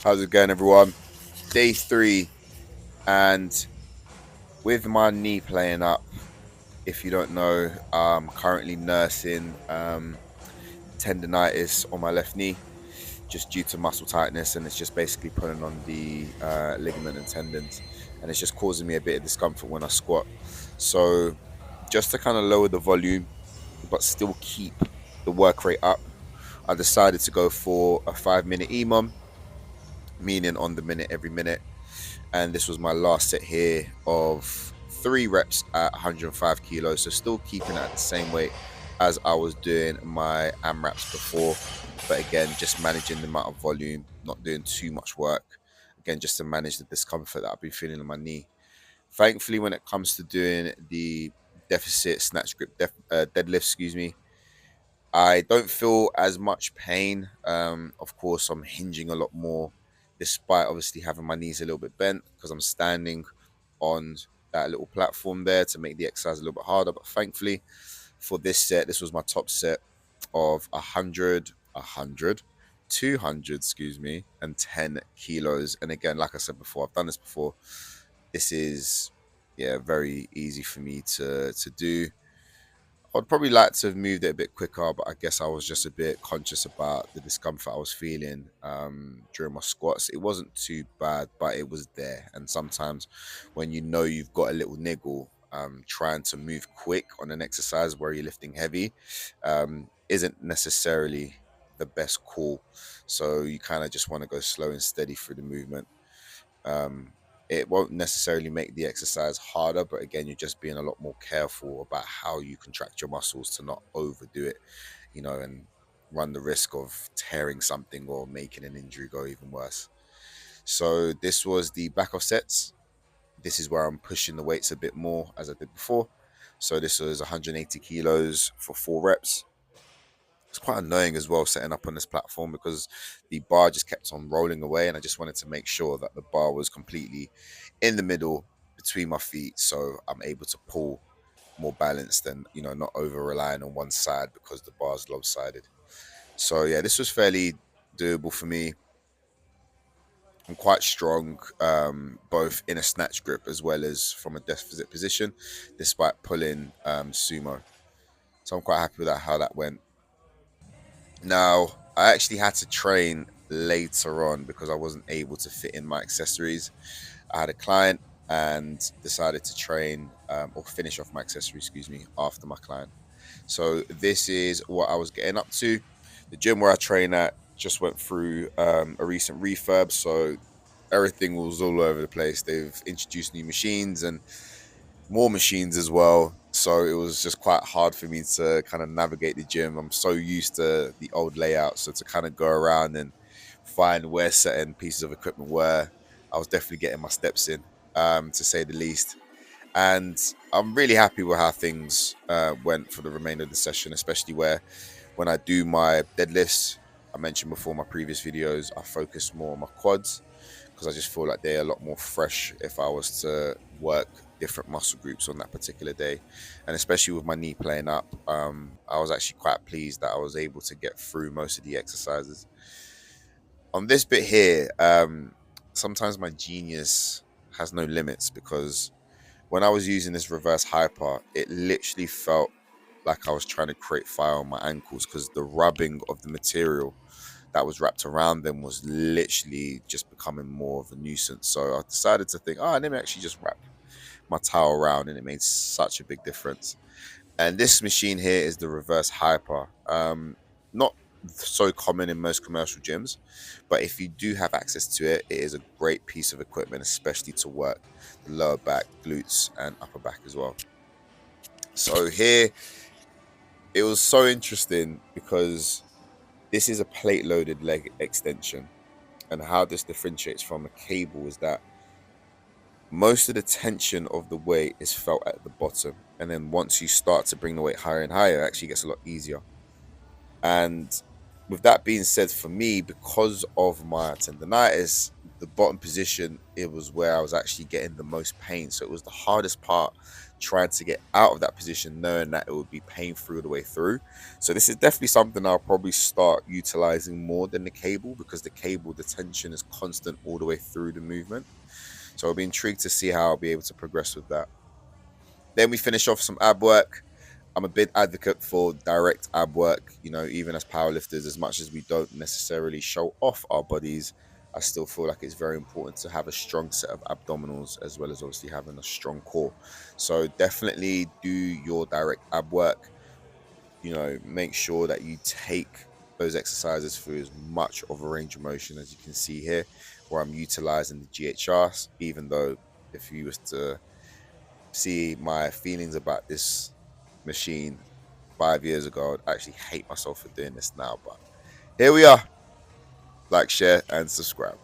How's it going, everyone? Day 3, and with my knee playing up, if you don't know, I'm currently nursing tendonitis on my left knee, just due to muscle tightness, and it's just basically pulling on the ligament and tendons, and it's just causing me a bit of discomfort when I squat. So, just to kind of lower the volume, but still keep the work rate up, I decided to go for a 5-minute EMOM, meaning on the minute every minute. And this was my last set here of 3 reps at 105 kilos, so still keeping it at the same weight as I was doing my AMRAPs before, but again just managing the amount of volume, not doing too much work, again just to manage the discomfort that I've been feeling in my knee. Thankfully, when it comes to doing the deficit snatch grip deadlift, I don't feel as much pain. Of course, I'm hinging a lot more, despite obviously having my knees a little bit bent because I'm standing on that little platform there to make the exercise a little bit harder. But thankfully, for this set, this was my top set of 100, 100, 200, and 10 kilos. And again, like I said before, I've done this before. This is, yeah, very easy for me to do. I'd probably like to have moved it a bit quicker, but I guess I was just a bit conscious about the discomfort I was feeling during my squats. It wasn't too bad, but it was there. And sometimes when you know you've got a little niggle, trying to move quick on an exercise where you're lifting heavy isn't necessarily the best call. So you kind of just want to go slow and steady through the movement. Um, it won't necessarily make the exercise harder, but again, you're just being a lot more careful about how you contract your muscles to not overdo it, and run the risk of tearing something or making an injury go even worse. So this was the back of sets. This is where I'm pushing the weights a bit more as I did before. So this was 180 kilos for 4 reps. It's quite annoying as well setting up on this platform because the bar just kept on rolling away, and I just wanted to make sure that the bar was completely in the middle between my feet, so I'm able to pull more balanced and not over relying on one side because the bar's lopsided. So yeah, this was fairly doable for me. I'm quite strong, both in a snatch grip as well as from a deficit position, despite pulling sumo. So I'm quite happy with that, how that went. Now, I actually had to train later on because I wasn't able to fit in my accessories. I had a client and decided to train or finish off my accessories, after my client. So this is what I was getting up to. The gym where I train at just went through a recent refurb, so everything was all over the place. They've introduced new machines and more machines as well. So it was just quite hard for me to kind of navigate the gym. I'm so used to the old layout. So to kind of go around and find where certain pieces of equipment were, I was definitely getting my steps in, to say the least. And I'm really happy with how things went for the remainder of the session, especially where when I do my deadlifts, I mentioned before my previous videos, I focus more on my quads because I just feel like they're a lot more fresh if I was to work different muscle groups on that particular day. And especially with my knee playing up, I was actually quite pleased that I was able to get through most of the exercises. On this bit here, sometimes my genius has no limits because when I was using this reverse hyper, it literally felt like I was trying to create fire on my ankles because the rubbing of the material that was wrapped around them was literally just becoming more of a nuisance. So I decided to think, let me actually just wrap my towel around, and it made such a big difference. And this machine here is the reverse hyper. Not so common in most commercial gyms, but if you do have access to it, it is a great piece of equipment, especially to work the lower back, glutes, and upper back as well. So here, it was so interesting because this is a plate loaded leg extension, and how this differentiates from a cable is that most of the tension of the weight is felt at the bottom, and then once you start to bring the weight higher and higher, it actually gets a lot easier. And with that being said, for me, because of my tendonitis, the bottom position, it was where I was actually getting the most pain. So it was the hardest part trying to get out of that position, knowing that it would be pain-free all the way through. So this is definitely something I'll probably start utilizing more than the cable, because the cable, the tension is constant all the way through the movement. So I'll be intrigued to see how I'll be able to progress with that. Then we finish off some ab work. I'm a big advocate for direct ab work. You know, even as powerlifters, as much as we don't necessarily show off our bodies, I still feel like it's very important to have a strong set of abdominals, as well as obviously having a strong core. So definitely do your direct ab work. You know, make sure that you take those exercises through as much of a range of motion as you can see here, where I'm utilizing the GHRs, even though if you was to see my feelings about this machine 5 years ago, I'd actually hate myself for doing this now. But here we are. Like, share, and subscribe.